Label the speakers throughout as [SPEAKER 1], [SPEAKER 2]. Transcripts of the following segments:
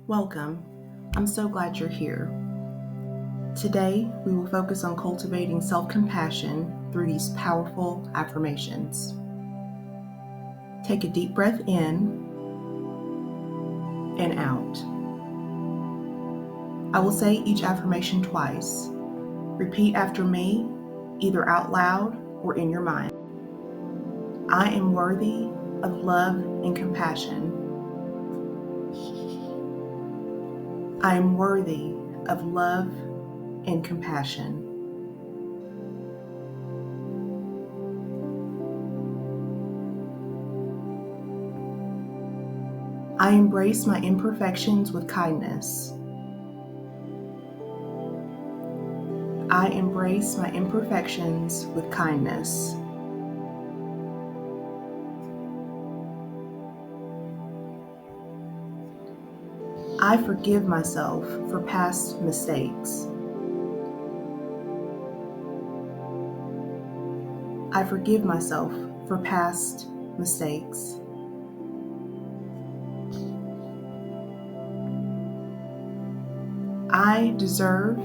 [SPEAKER 1] Welcome. I'm so glad you're here. Today, we will focus on cultivating self-compassion through these powerful affirmations. Take a deep breath in and out. I will say each affirmation twice. Repeat after me, either out loud or in your mind. I am worthy of love and compassion. I am worthy of love and compassion. I embrace my imperfections with kindness. I embrace my imperfections with kindness. I forgive myself for past mistakes. I forgive myself for past mistakes. I deserve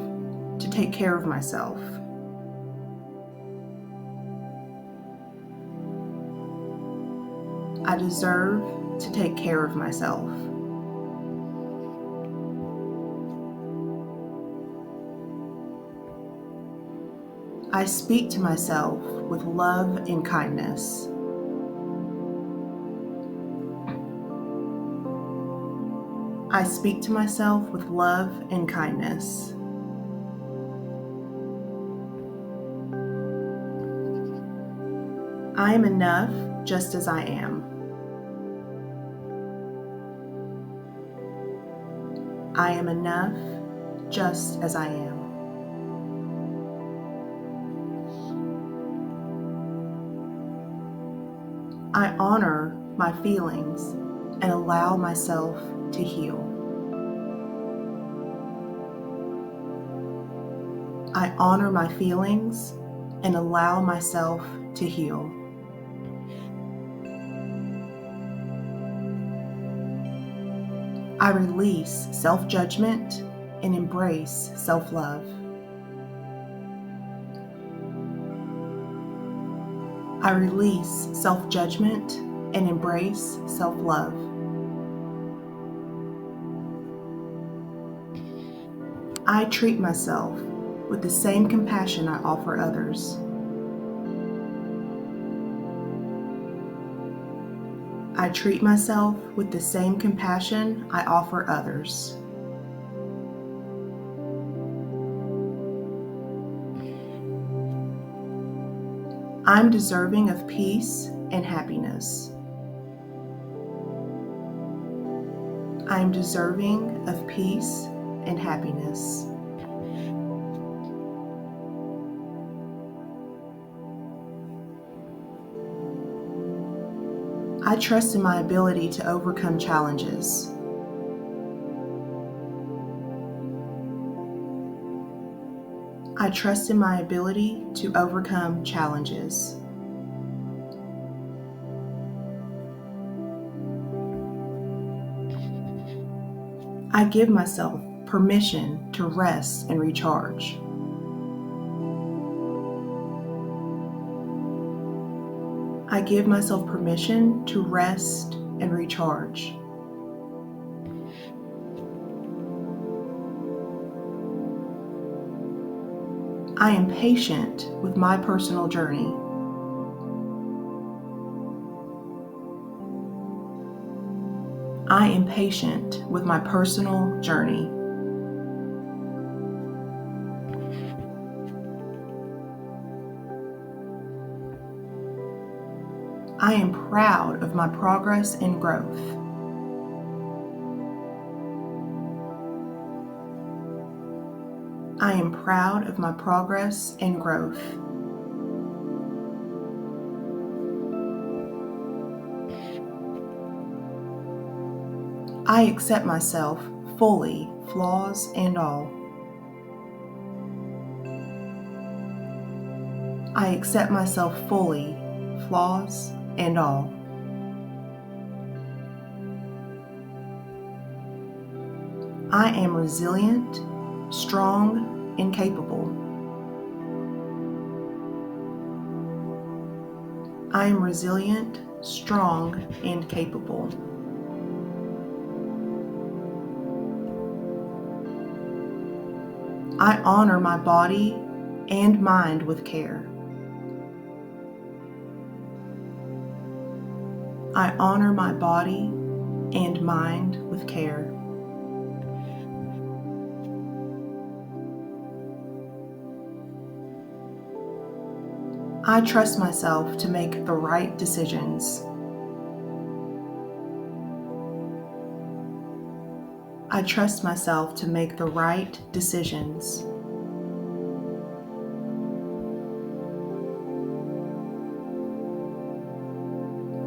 [SPEAKER 1] to take care of myself. I deserve to take care of myself. I speak to myself with love and kindness. I speak to myself with love and kindness. I am enough just as I am. I am enough just as I am. I honor my feelings and allow myself to heal. I honor my feelings and allow myself to heal. I release self-judgment and embrace self-love. I release self-judgment and embrace self-love. I treat myself with the same compassion I offer others. I treat myself with the same compassion I offer others. I'm deserving of peace and happiness. I am deserving of peace and happiness. I trust in my ability to overcome challenges. I trust in my ability to overcome challenges. I give myself permission to rest and recharge. I give myself permission to rest and recharge. I am patient with my personal journey. I am patient with my personal journey. I am proud of my progress and growth. I am proud of my progress and growth. I accept myself fully, flaws and all. I accept myself fully, flaws and all. I am resilient, strong, and capable. I am resilient, strong, and capable. I honor my body and mind with care. I honor my body and mind with care. I trust myself to make the right decisions. I trust myself to make the right decisions.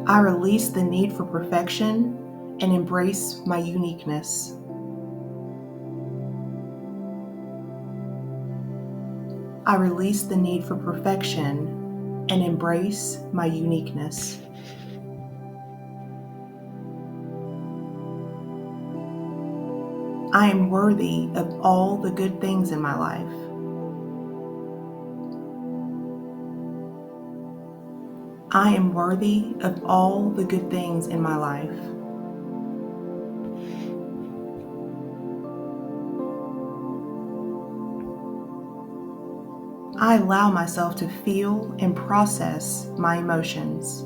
[SPEAKER 1] I release the need for perfection and embrace my uniqueness. I release the need for perfection and embrace my uniqueness. I am worthy of all the good things in my life. I am worthy of all the good things in my life. I allow myself to feel and process my emotions.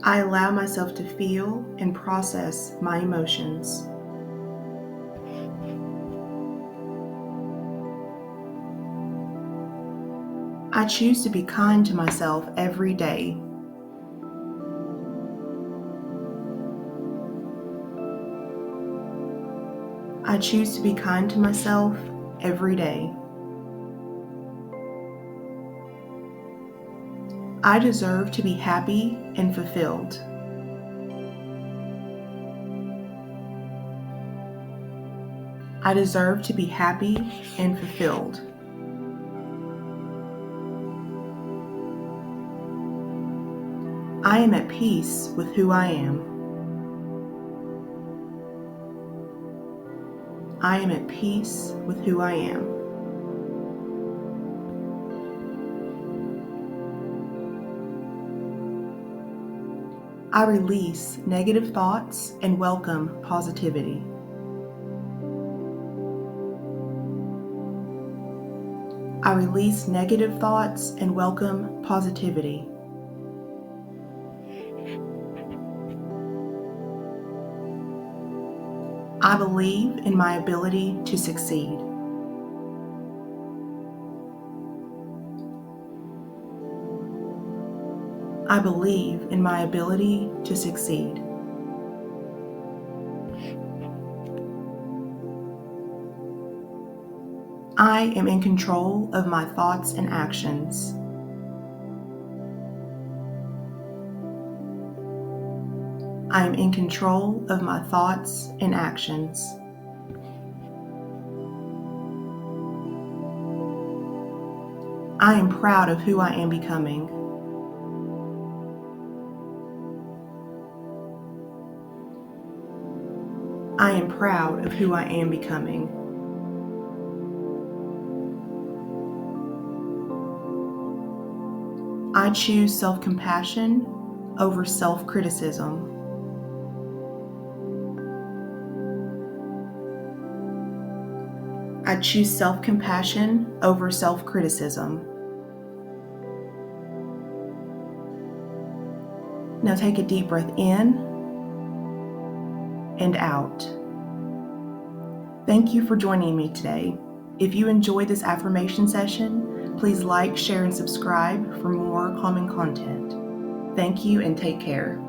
[SPEAKER 1] I allow myself to feel and process my emotions. I choose to be kind to myself every day. I choose to be kind to myself every day. I deserve to be happy and fulfilled. I deserve to be happy and fulfilled. I am at peace with who I am. I am at peace with who I am. I release negative thoughts and welcome positivity. I release negative thoughts and welcome positivity. I believe in my ability to succeed. I believe in my ability to succeed. I am in control of my thoughts and actions. I am in control of my thoughts and actions. I am proud of who I am becoming. I am proud of who I am becoming. I choose self-compassion over self-criticism. I choose self-compassion over self-criticism. Now take a deep breath in and out. Thank you for joining me today. If you enjoyed this affirmation session, please like, share, and subscribe for more calming content. Thank you and take care.